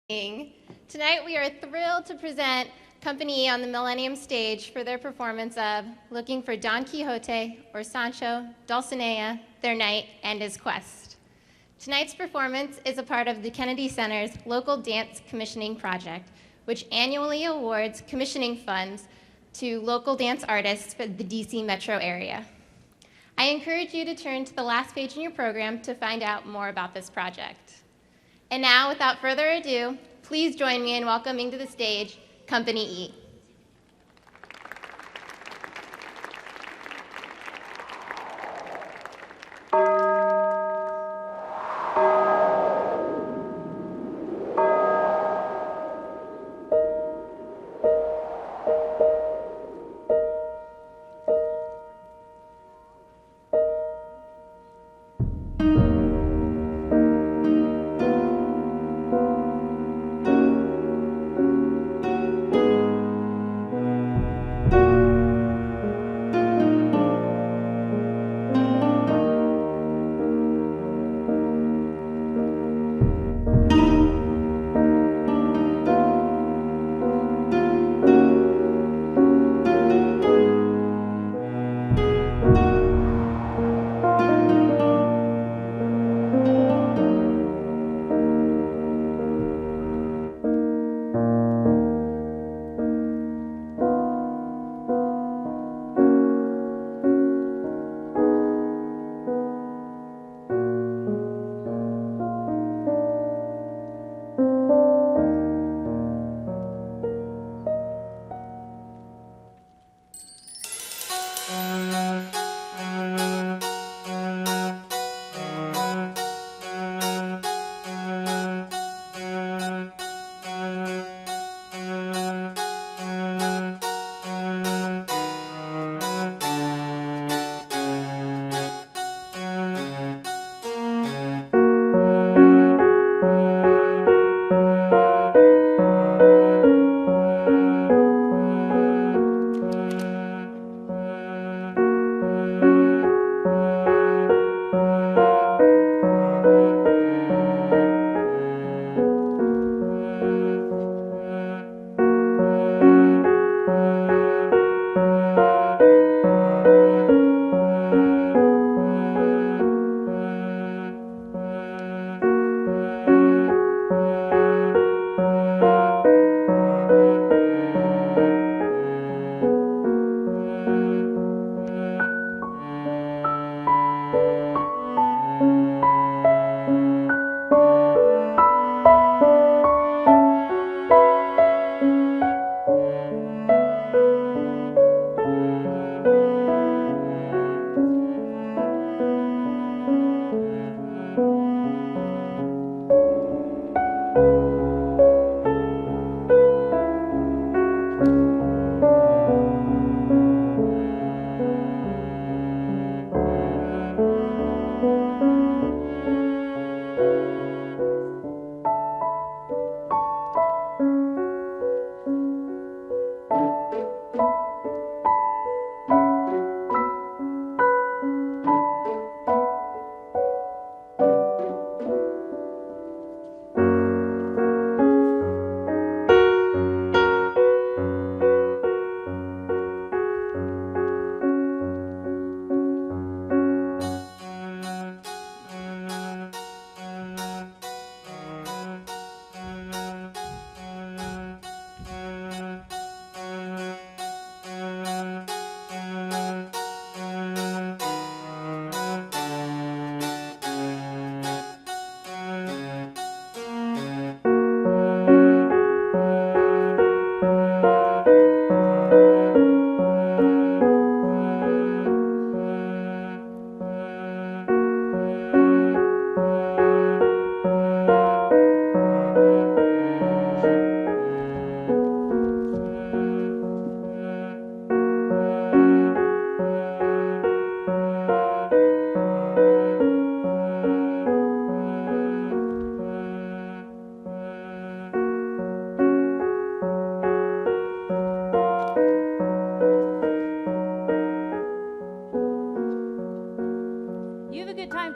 Tonight we are thrilled to present Company E on the Millennium stage for their performance of Looking for Don Quixote or Sancho, Dulcinea, Their Knight, and His Quest. Tonight's performance is a part of the Kennedy Center's local dance commissioning project, which annually awards commissioning funds to local dance artists for the DC metro area. I encourage you to turn to the last page in your program to find out more about this project. And now, without further ado, please join me in welcoming to the stage Company E.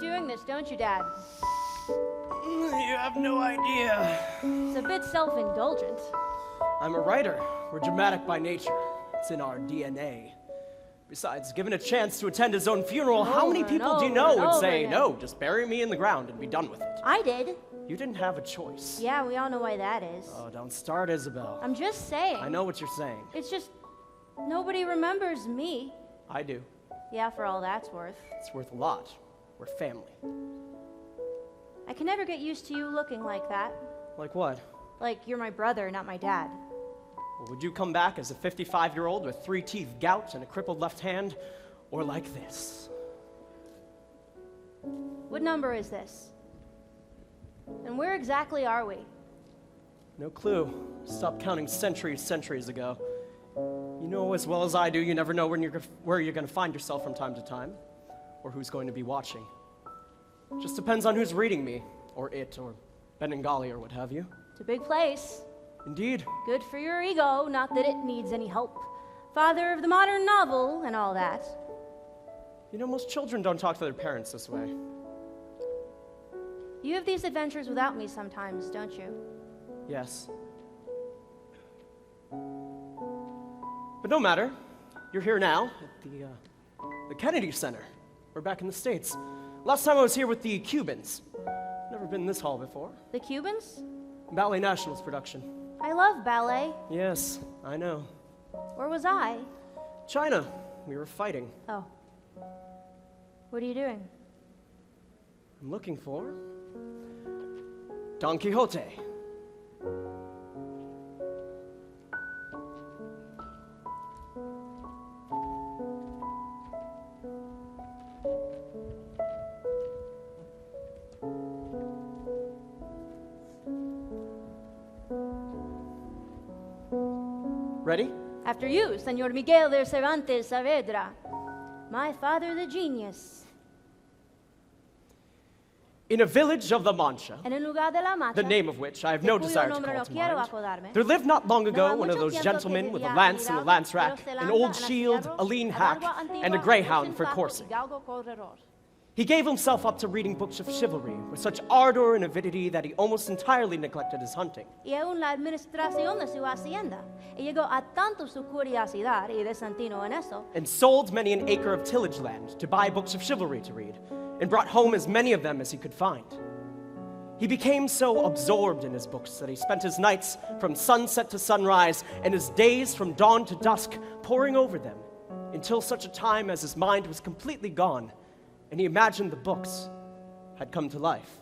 doing this, don't you, Dad? You have no idea. It's a bit bit self-indulgent. I'm a writer. We're dramatic by nature. It's in our DNA. Besides, given a chance to attend his own funeral, how many people do you know would say, no, just bury me in the ground and be done with it? I did. You didn't have a choice. Yeah, we all know why that is. Oh, don't start, Isabel. I'm just saying. I know what you're saying. It's just, nobody remembers me. I do. Yeah, for all that's worth. It's worth a lot. We're family. I can never get used to you looking like that. Like what? Like you're my brother, not my dad. Well, would you come back as a 55-year-old with 3 teeth, gout, and a crippled left hand? Or like this? What number is this? And where exactly are we? No clue. Stopped counting centuries ago. You know as well as I do, you never know where you're going to find yourself from time to time, or who's going to be watching. Just depends on who's reading me, or it, or Bengali, or what have you. It's a big place. Indeed. Good for your ego, not that it needs any help. Father of the modern novel and all that. You know, most children don't talk to their parents this way. You have these adventures without me sometimes, don't you? Yes. But no matter. You're here now at the Kennedy Center. We're back in the States. Last time I was here with the Cubans. Never been in this hall before. The Cubans? Ballet Nationals production. I love ballet. Yes, I know. Where was I? China. We were fighting. Oh. What are you doing? I'm looking for Don Quixote. Ready? After you, Señor Miguel de Cervantes Saavedra, my father the genius. In a village of La Mancha, En el lugar de la Mancha, the name of which I have no de cuyo desire to nombre call no to quiero mind, acordarme, there lived not long no ago ha one of mucho those tiempo gentlemen que with a vivía lance and a Hidalgo, lance rack, pero se an lanza old en las shield, fierros, a lean a hack, largo antigua, and a un greyhound for flaco, coursing. Hidalgo corredor. He gave himself up to reading books of chivalry with such ardor and avidity that he almost entirely neglected his hunting. Y aún la administración de su hacienda. Y llegó a tanto su curiosidad y desatino en eso, And sold many an acre of tillage land to buy books of chivalry to read, and brought home as many of them as he could find. He became so absorbed in his books that he spent his nights from sunset to sunrise, and his days from dawn to dusk, poring over them, until such a time as his mind was completely gone, and he imagined the books had come to life.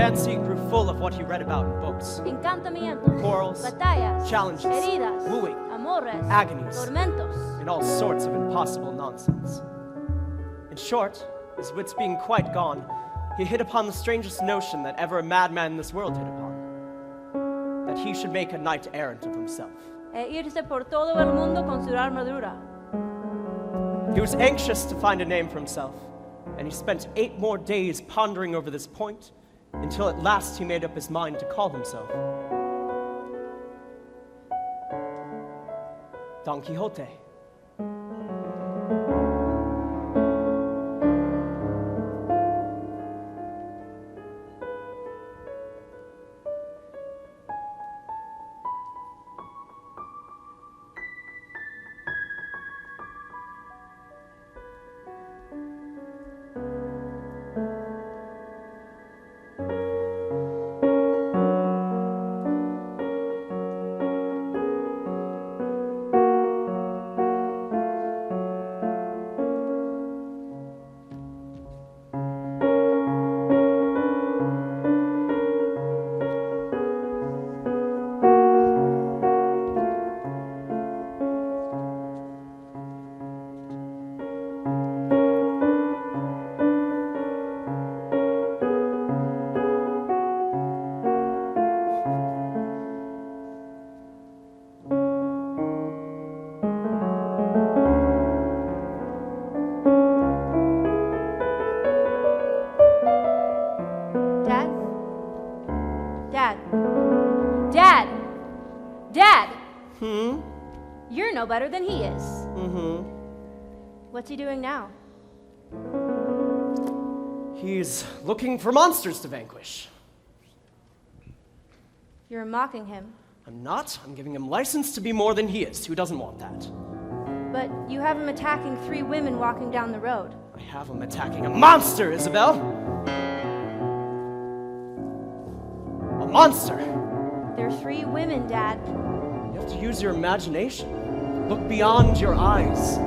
fancy grew full of what he read about in books. Encantamientos, Quarrels, batallas, challenges, heridas, wooing, amores, agonies, tormentos. and all sorts of impossible nonsense. In short, his wits being quite gone, he hit upon the strangest notion that ever a madman in this world hit upon, that he should make a knight-errant of himself. E irse por todo el mundo con su armadura. He was anxious to find a name for himself, and he spent 8 more days pondering over this point, until at last he made up his mind to call himself Don Quixote. Dad! You're no better than he is. What's he doing now? He's looking for monsters to vanquish. You're mocking him. I'm not. I'm giving him license to be more than he is. Who doesn't want that? But you have him attacking 3 women walking down the road. I have him attacking a monster, Isabel! A monster! They're 3 women, Dad. You have to use your imagination. Look beyond your eyes.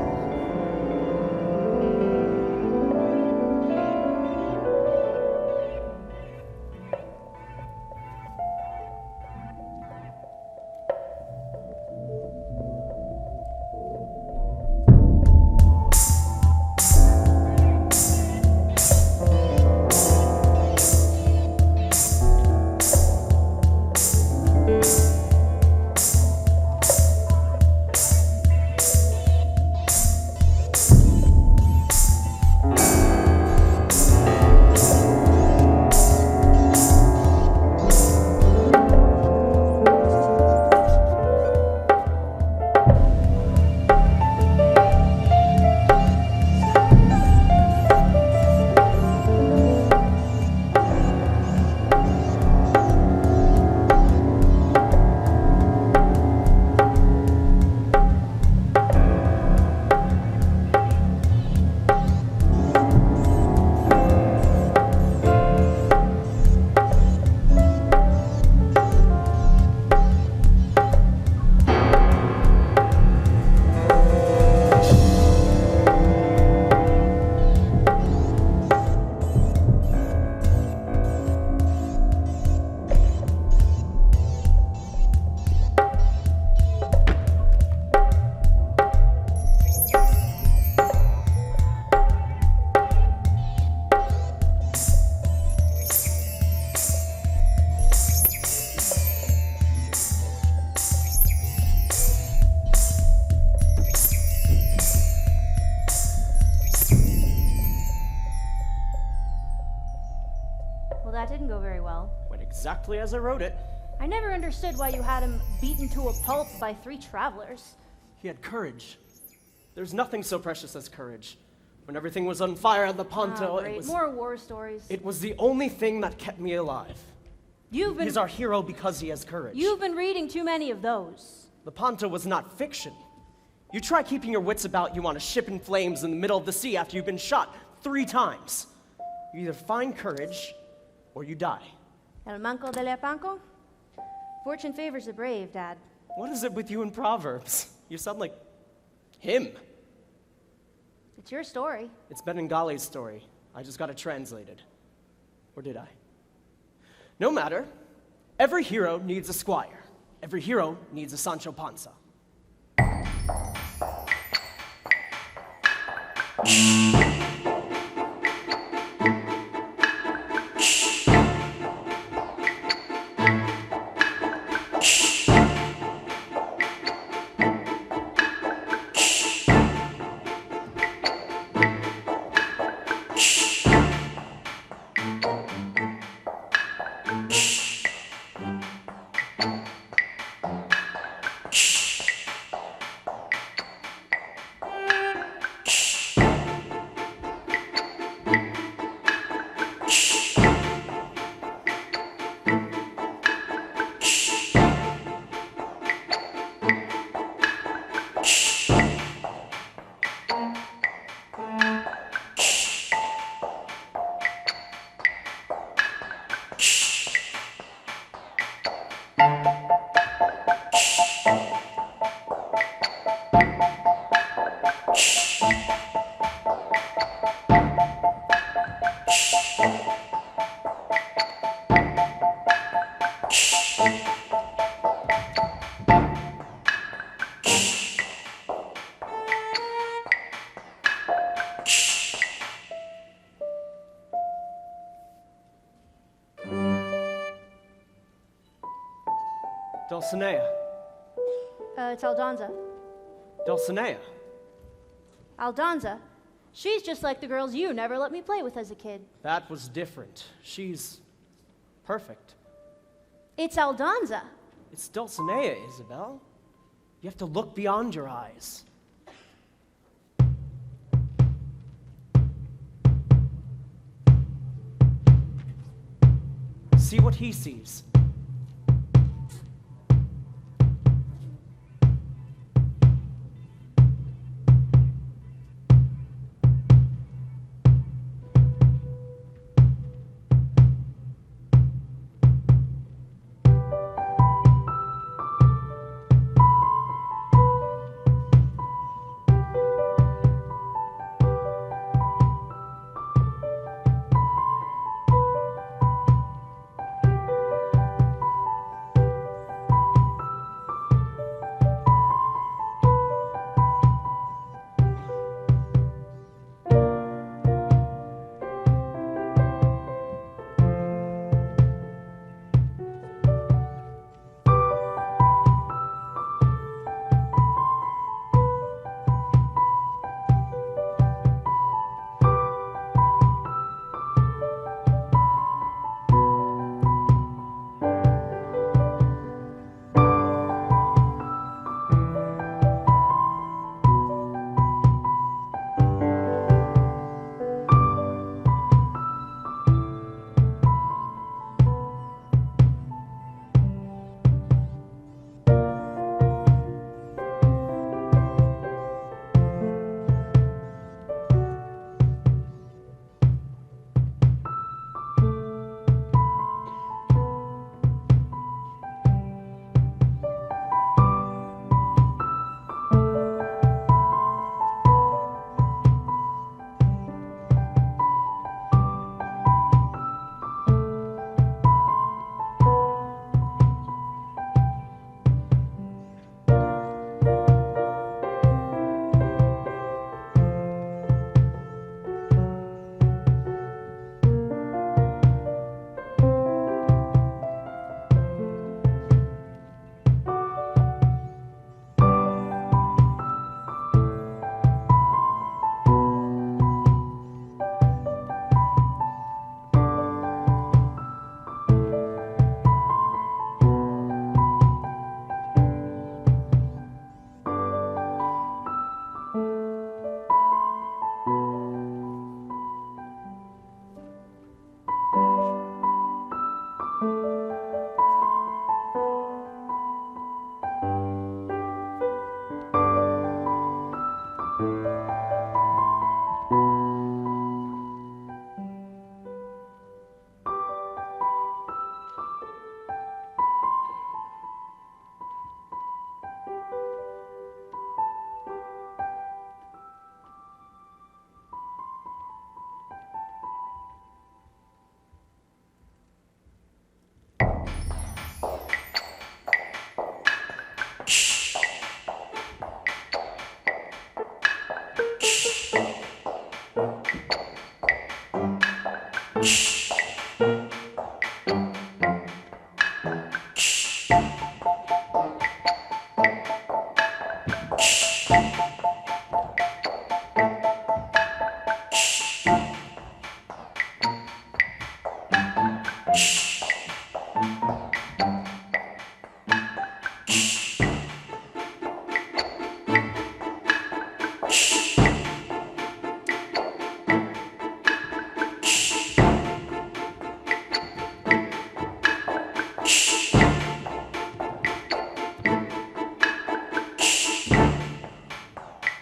That didn't go very well. Went exactly as I wrote it. I never understood why you had him beaten to a pulp by 3 travelers. He had courage. There's nothing so precious as courage. When everything was on fire at the Ponto, Great. More war stories. it was the only thing that kept me alive. He's our hero because he has courage. You've been reading too many of those. The Ponto was not fiction. You try keeping your wits about you on a ship in flames in the middle of the sea after you've been shot 3 times. You either find courage or you die. El manco de Lepanco? Fortune favors the brave, Dad. What is it with you and Proverbs? You sound like him. It's your story. It's Benengali's story. I just got it translated. Or did I? No matter. Every hero needs a squire. Every hero needs a Sancho Panza. Dulcinea. It's Aldonza. Dulcinea. Aldonza? She's just like the girls you never let me play with as a kid. That was different. She's perfect. It's Aldonza. It's Dulcinea, Isabel. You have to look beyond your eyes. See what he sees.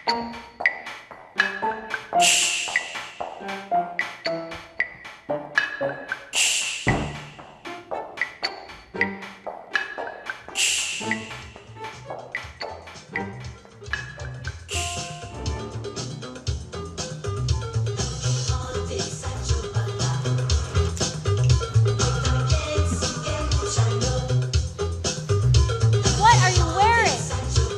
What are you wearing?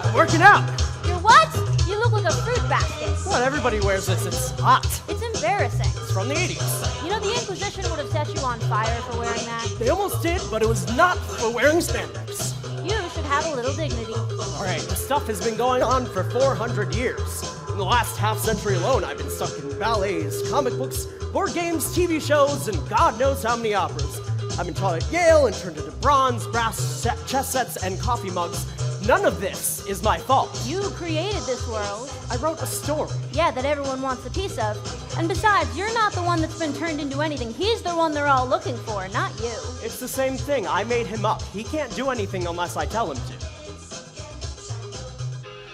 I'm working out. You're what? You look like a fruit basket. Well, everybody wears this. It's hot. It's embarrassing. It's from the 80s. You know, the Inquisition would have set you on fire for wearing that. They almost did, but it was not for wearing spandex. You should have a little dignity. All right, this stuff has been going on for 400 years. In the last half century alone, I've been stuck in ballets, comic books, board games, TV shows, and God knows how many operas. I've been taught at Yale and turned into bronze, brass chess sets, and coffee mugs. None of this is my fault. You created this world. I wrote a story. Yeah, that everyone wants a piece of. And besides, you're not the one that's been turned into anything. He's the one they're all looking for, not you. It's the same thing. I made him up. He can't do anything unless I tell him to.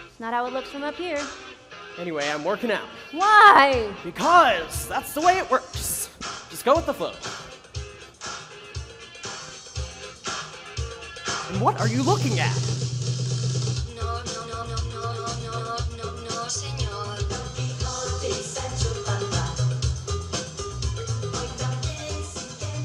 It's not how it looks from up here. Anyway, I'm working out. Why? Because that's the way it works. Just go with the flow. And what are you looking at? No, no, no, no, no, no, no, no, señor. Don Quixote y Sancho Panza. Hoy también siguen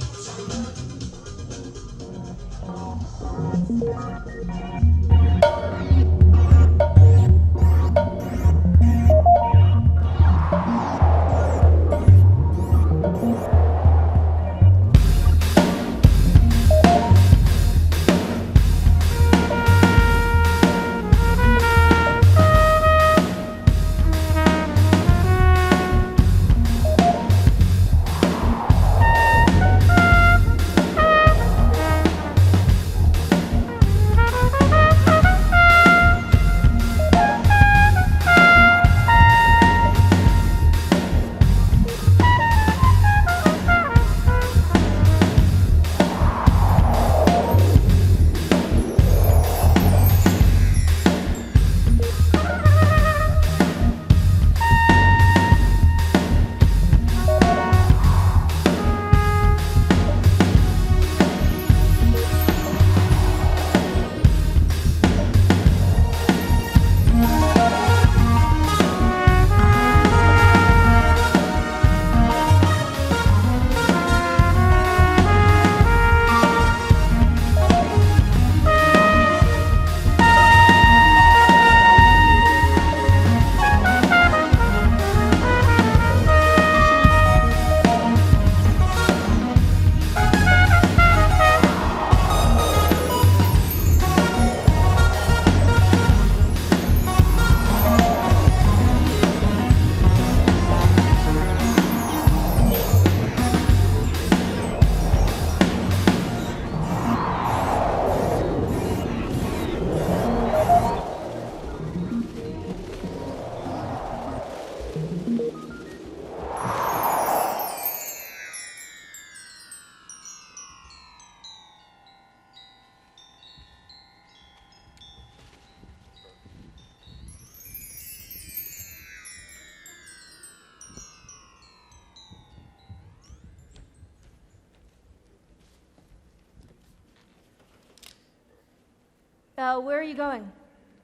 Where are you going?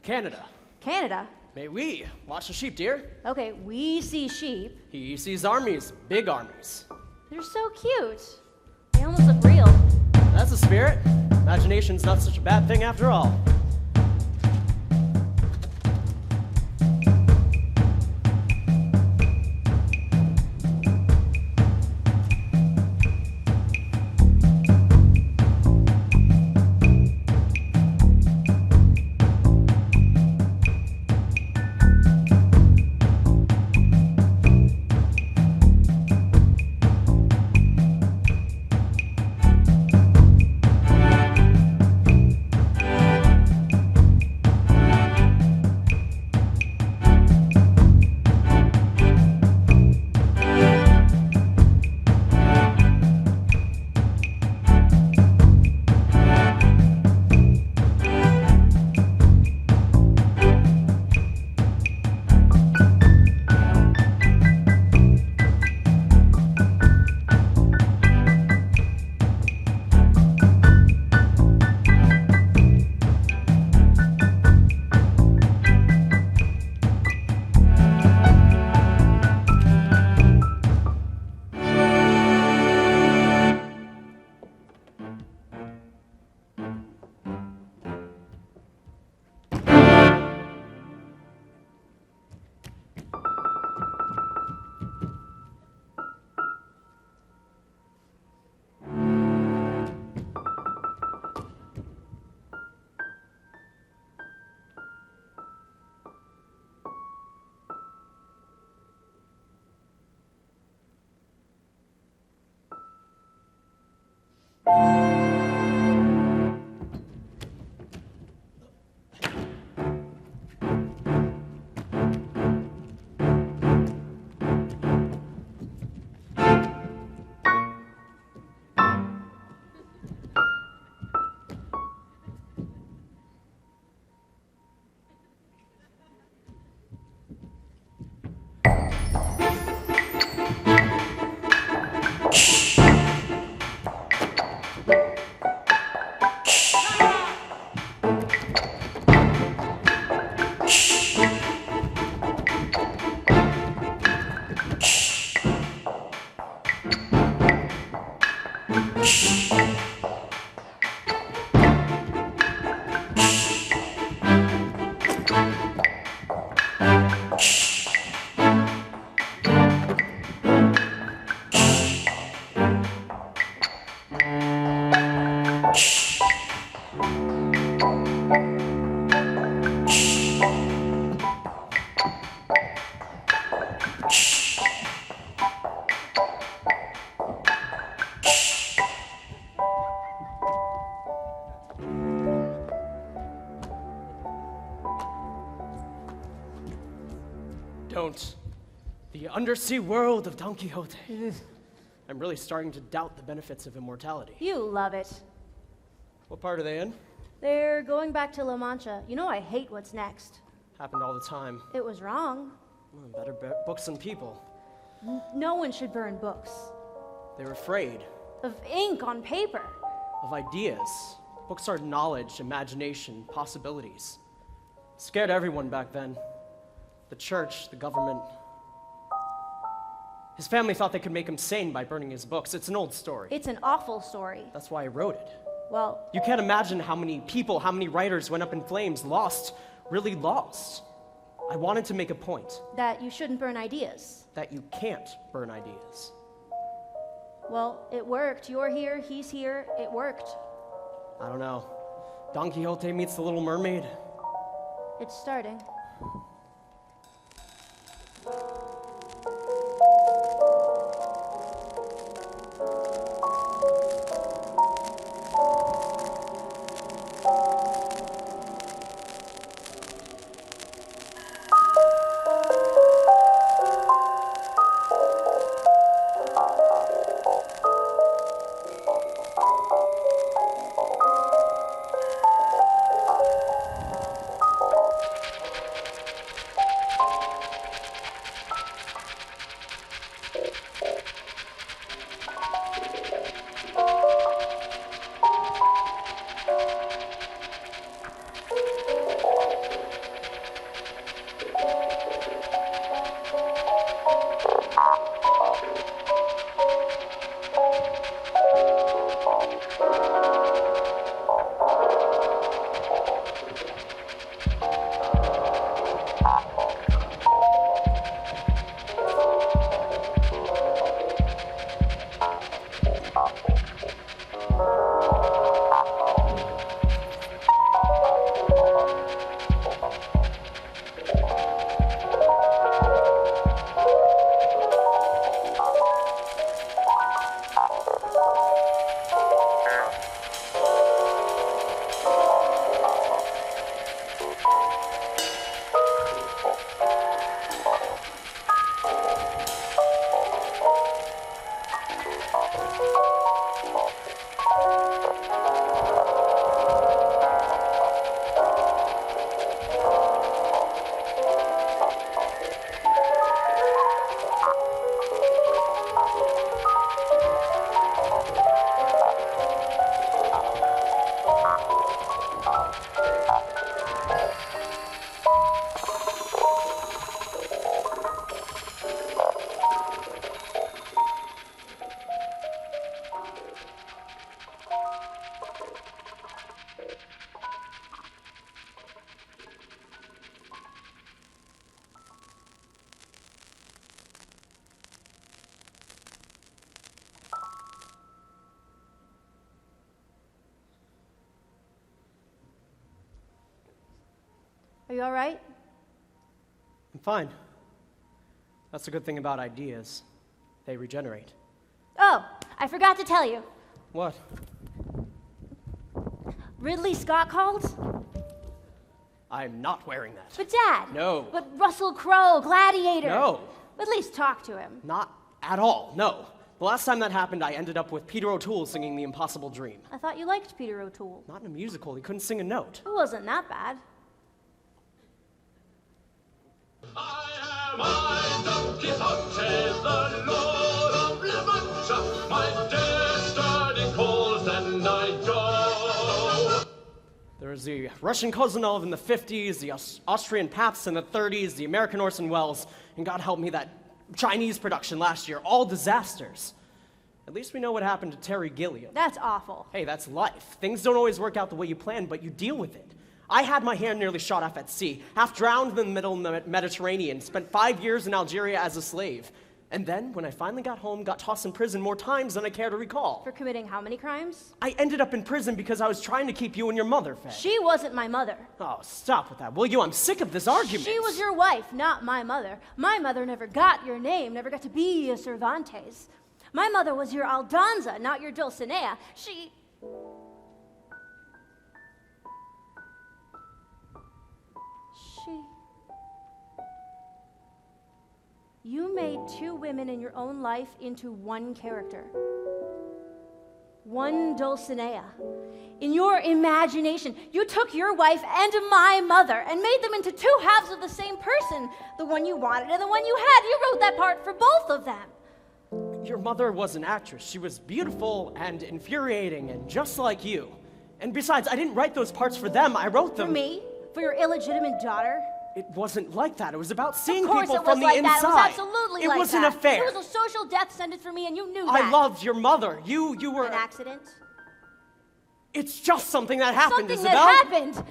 Canada. Canada? May we watch the sheep, dear? Okay, we see sheep. He sees armies, big armies. They're so cute. They almost look real. That's the spirit. Imagination's not such a bad thing after all. Don't. The undersea world of Don Quixote. I'm really starting to doubt the benefits of immortality. You love it. What part are they in? They're going back to La Mancha. You know I hate what's next. Happened all the time. It was wrong. Better books than people. No one should burn books. They're afraid Of ink on paper. of ideas. Books are knowledge, imagination, possibilities. Scared everyone back then. The church, the government. His family thought they could make him sane by burning his books. It's an old story. It's an awful story. That's why I wrote it. Well, You can't imagine how many people, how many writers went up in flames, lost, really lost. I wanted to make a point that you shouldn't burn ideas. that you can't burn ideas. Well, it worked. You're here, he's here. It worked. I don't know. Don Quixote meets the Little Mermaid. It's starting. Are you all right? I'm fine. That's the good thing about ideas. They regenerate. Oh, I forgot to tell you. What? Ridley Scott called? I'm not wearing that. But Dad. No. But Russell Crowe, Gladiator. No. At least talk to him. Not at all, no. The last time that happened, I ended up with Peter O'Toole singing The Impossible Dream. I thought you liked Peter O'Toole. Not in a musical, he couldn't sing a note. It wasn't that bad. I, Don Quixote, the Lord of La Mancha. My destiny calls and I go. There was the Russian Kozanov in the 50s, the Austrian Pabst in the 30s, the American Orson Welles, and God help me, that Chinese production last year, all disasters. At least we know what happened to Terry Gilliam. That's awful. Hey, that's life. Things don't always work out the way you planned, but you deal with it. I had my hand nearly shot off at sea, half drowned in the middle of the Mediterranean, spent 5 years in Algeria as a slave. And then, when I finally got home, got tossed in prison more times than I care to recall. For committing how many crimes? I ended up in prison because I was trying to keep you and your mother fed. She wasn't my mother. Oh, stop with that, will you? I'm sick of this argument. She was your wife, not my mother. My mother never got your name, never got to be a Cervantes. My mother was your Aldonza, not your Dulcinea. You made two women in your own life into one character. One Dulcinea. In your imagination, you took your wife and my mother and made them into two halves of the same person. The one you wanted and the one you had. You wrote that part for both of them. Your mother was an actress. She was beautiful and infuriating and just like you. And besides, I didn't write those parts for them. I wrote them... For me? For your illegitimate daughter? It wasn't like that. It was about seeing Of course people it from was the like inside. that. It was absolutely it like was that. an affair. It was a social death sentence for me, and you knew that. I loved your mother. You were... An accident? It's just something that happened, Something Isabel. that happened.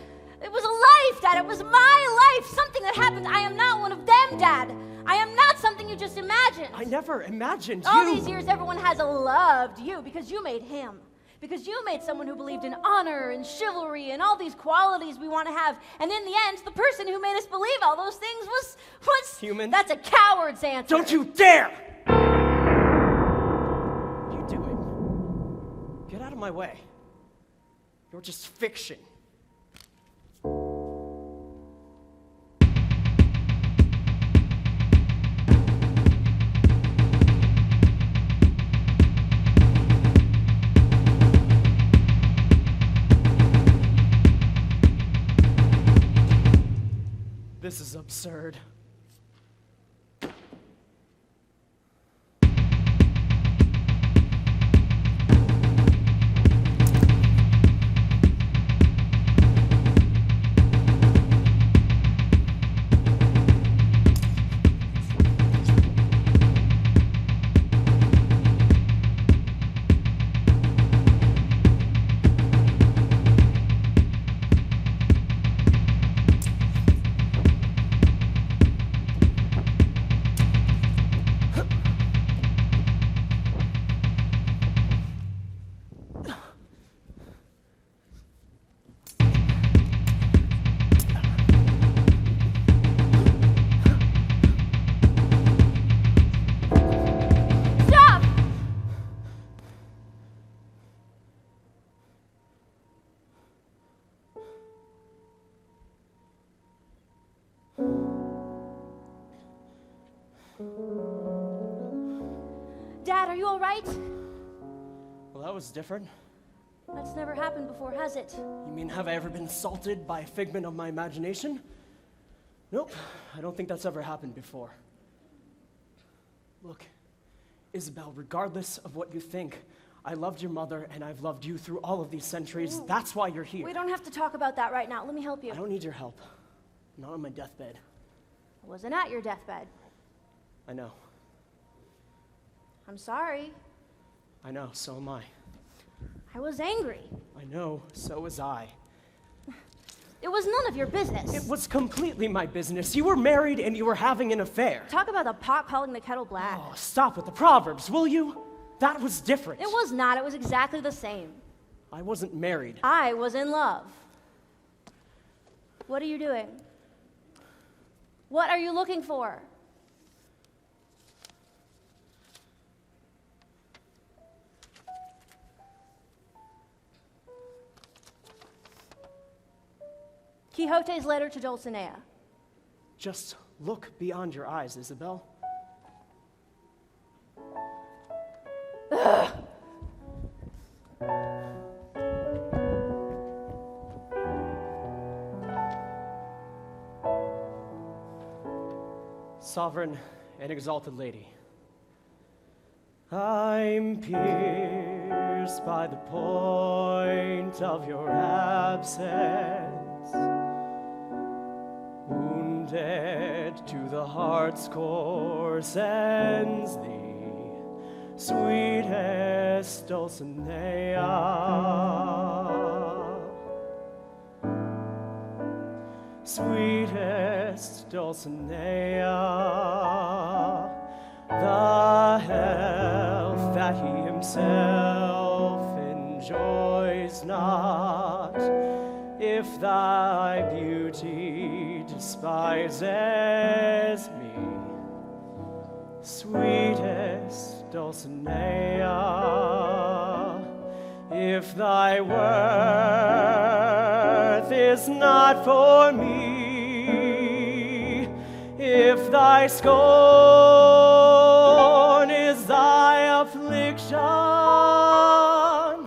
It was a life, Dad. It was my life. Something that happened. I am not one of them, Dad. I am not something you just imagined. I never imagined All you... these years, everyone has loved you because you made him. Because you made someone who believed in honor and chivalry and all these qualities we want to have. And in the end, the person who made us believe all those things was... Human? That's a coward's answer. Don't you dare! What are you doing? Get out of my way. You're just fiction. This is absurd. Dad, are you all right? Well, that was different. That's never happened before, has it? You mean, have I ever been assaulted by a figment of my imagination? Nope, I don't think that's ever happened before. Look, Isabel, regardless of what you think, I loved your mother and I've loved you through all of these centuries. That's why you're here. We don't have to talk about that right now. Let me help you. I don't need your help. I'm not on my deathbed. I wasn't at your deathbed. I know. I'm sorry. I know, so am I. I was angry. I know, so was I. It was none of your business. It was completely my business. You were married and you were having an affair. Talk about the pot calling the kettle black. Oh, stop with the proverbs, will you? That was different. It was not. It was exactly the same. I wasn't married. I was in love. What are you doing? What are you looking for? Quixote's letter to Dulcinea. Just look beyond your eyes, Isabel. Sovereign and exalted lady, I'm pierced by the point of your absence, wounded to the heart's core sends thee, sweetest Dulcinea. sweetest Dulcinea, the health that he himself enjoys not, if thy beauty despises me, sweetest Dulcinea, if thy worth is not for me, if thy scorn is thy affliction, how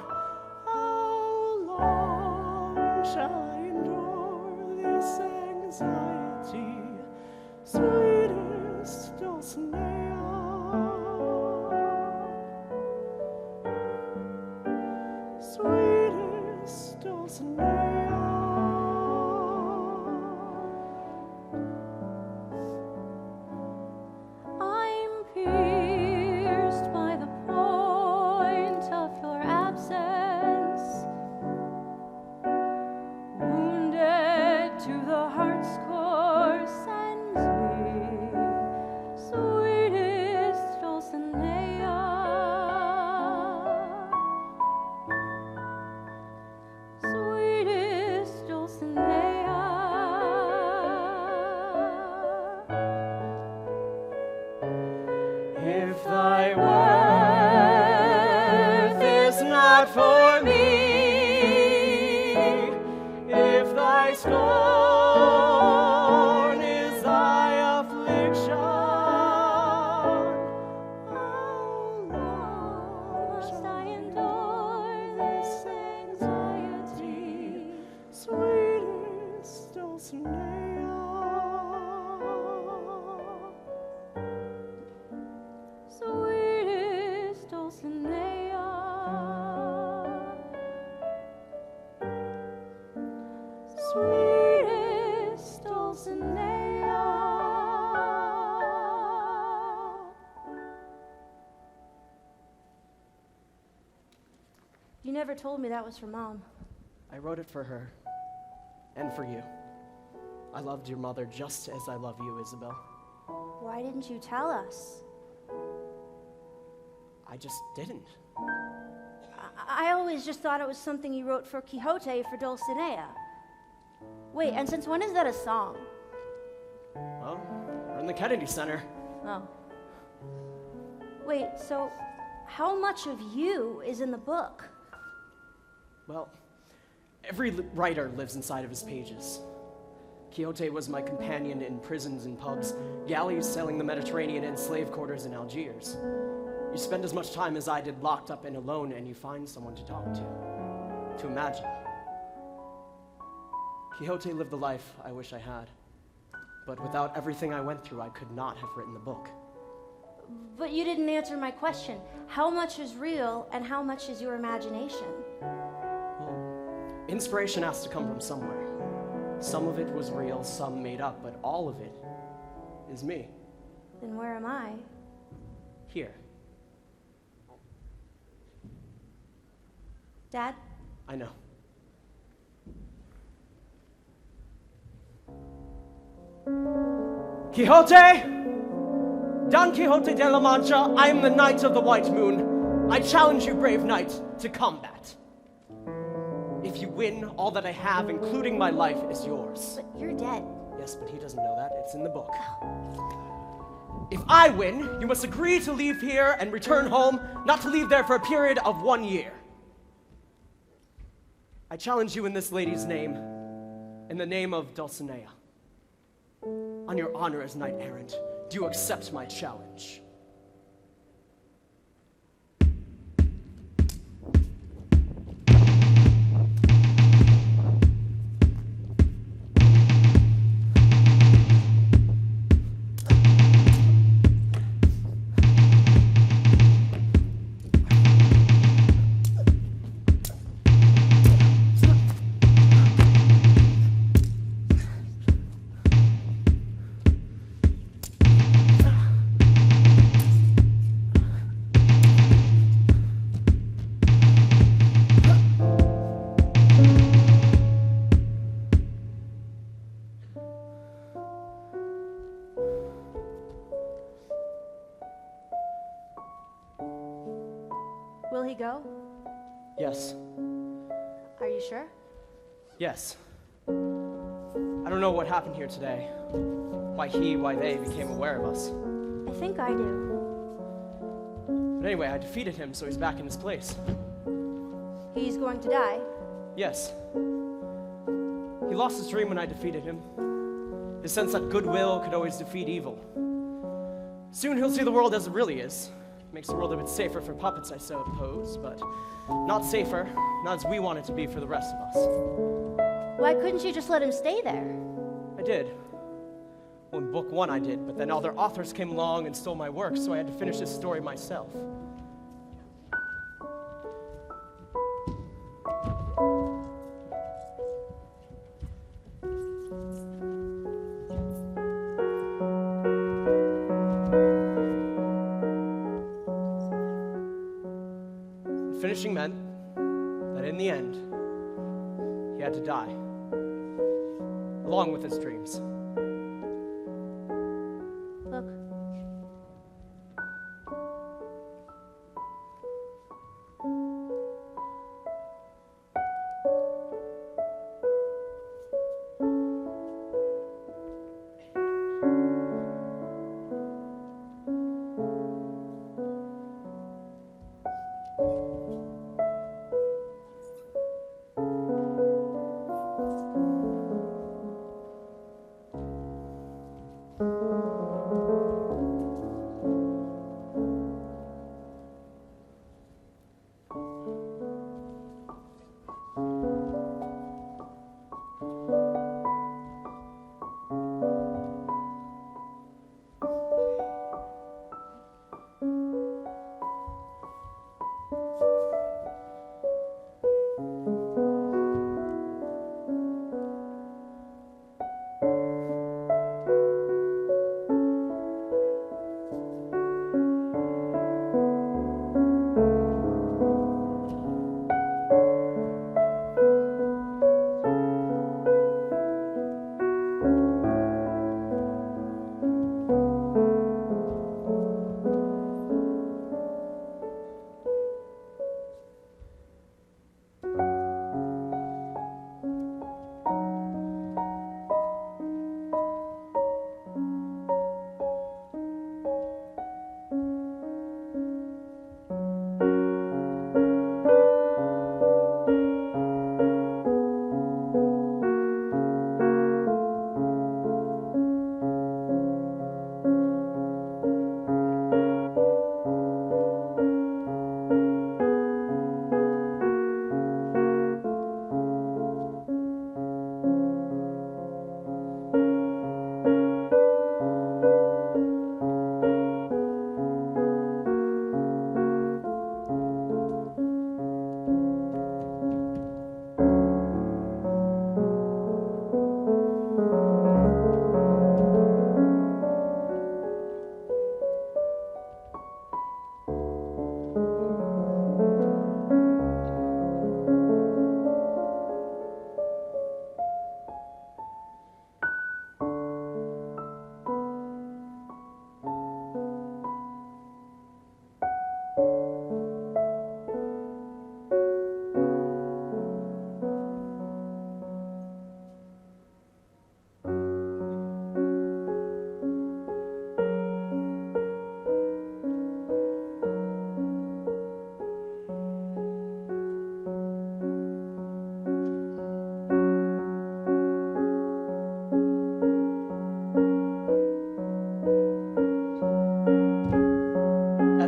long shall I endure this anxiety, sweetest Dulcinea? Sweetest Dulcinea. I'm pierced by the point of your absence, wounded to the heart's core sends me, sweetest Dulcinea. Sweetest Dulcinea, If thy worth is not for me, if thy scorn is thy affliction, how long must I endure this anxiety? sweetest Dulcinea? Sweetest Dulcinea, sweetest Dulcinea. You never told me that was for Mom. I wrote it for her, and for you. I loved your mother just as I love you, Isabel. Why didn't you tell us? I just didn't. I always just thought it was something you wrote for Quixote for Dulcinea. Wait, and since when is that a song? Well, we're in the Kennedy Center. Oh. Wait, so how much of you is in the book? Well, every writer lives inside of his pages. Quixote was my companion in prisons and pubs, galleys sailing the Mediterranean, and slave quarters in Algiers. You spend as much time as I did locked up and alone, and you find someone to talk to imagine. Quixote lived the life I wish I had, but without everything I went through, I could not have written the book. But you didn't answer my question. How much is real and how much is your imagination? Well, inspiration has to come from somewhere. Some of it was real, some made up, but all of it is me. Then where am I? Here. Dad? I know. Quixote! Don Quixote de la Mancha, I am the Knight of the White Moon. I challenge you, brave knight, to combat. If you win, all that I have, including my life, is yours. But you're dead. Yes, but he doesn't know that. It's in the book. If I win, you must agree to leave here and return home, not to leave there for a period of 1 year. I challenge you in this lady's name, in the name of Dulcinea. On your honor as knight-errant, do you accept my challenge? he go? Yes. Are you sure? Yes. I don't know what happened here today. Why they became aware of us. I think I do. But anyway, I defeated him, so he's back in his place. He's going to die. Yes. He lost his dream when I defeated him. His sense that goodwill could always defeat evil. Soon he'll see the world as it really is. Makes the world a bit safer for puppets, I suppose, but not safer, not as we want it to be for the rest of us. Why couldn't you just let him stay there? I did. Well, in book 1 I did, but then other authors came along and stole my work, so I had to finish this story myself. Finishing meant that in the end, he had to die, along with his dreams. Look.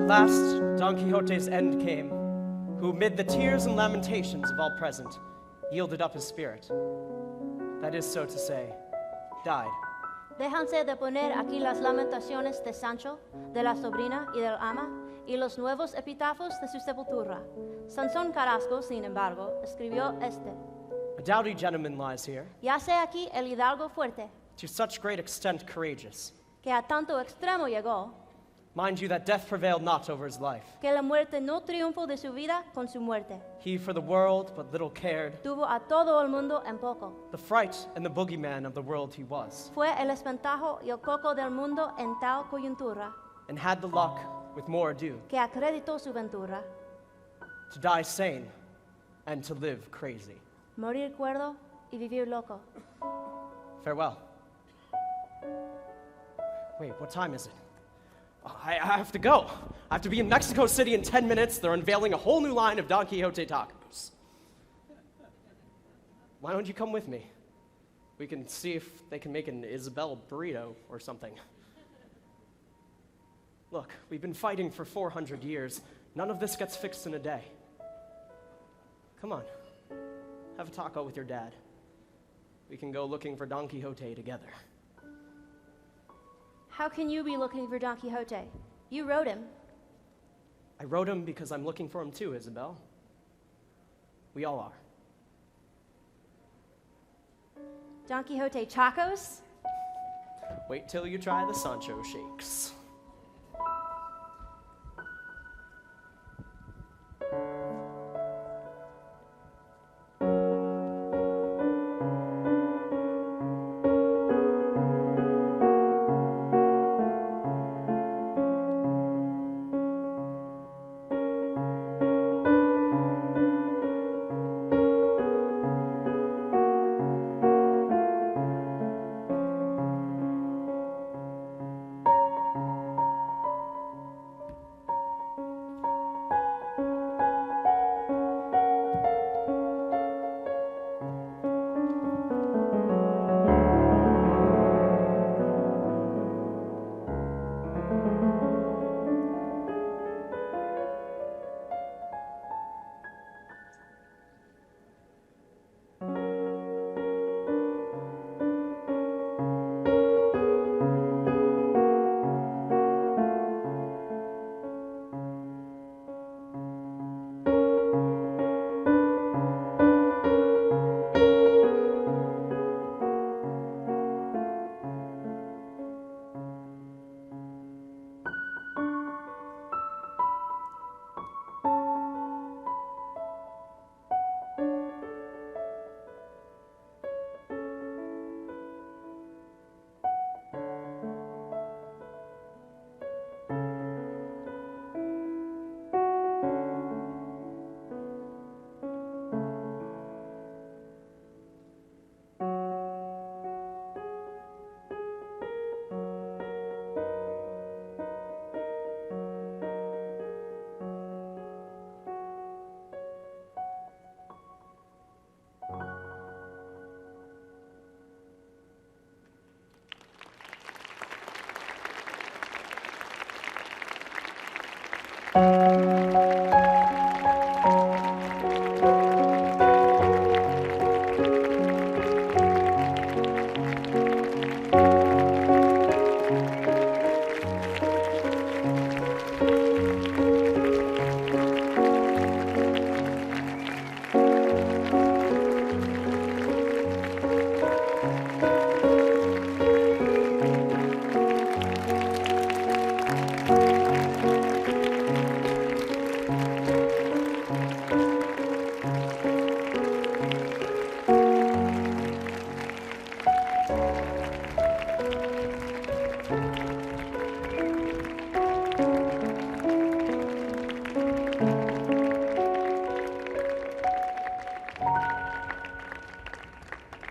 last, Don Quixote's end came, who, amid the tears and lamentations of all present, yielded up his spirit. That is, so to say, died. Déjanse de poner aquí las lamentaciones de Sancho, de la sobrina y del ama, y los nuevos epitafios de su sepultura. Sansón Carrasco, sin embargo, escribió este. A doughty gentleman lies here, Yace aquí el hidalgo fuerte, to such great extent courageous. que a tanto extremo llegó, Mind you that death prevailed not over his life. que la muerte no triunfó de su vida con su muerte. He for the world but little cared, Tuvo a todo el mundo en poco. the fright and the boogeyman of the world he was, Fue el espantajo y el coco del mundo en tal coyuntura, and had the luck, with more ado, que acreditó su ventura. to die sane, and to live crazy. Morir cuerdo y vivir loco. Farewell. Wait, what time is it? I have to go. I have to be in Mexico City in 10 minutes. They're unveiling a whole new line of Don Quixote tacos. Why don't you come with me? We can see if they can make an Isabel burrito or something. Look, we've been fighting for 400 years. None of this gets fixed in a day. Come on, have a taco with your dad. We can go looking for Don Quixote together. How can you be looking for Don Quixote? You wrote him. I wrote him because I'm looking for him too, Isabel. We all are. Don Quixote tacos? Wait till you try the Sancho shakes.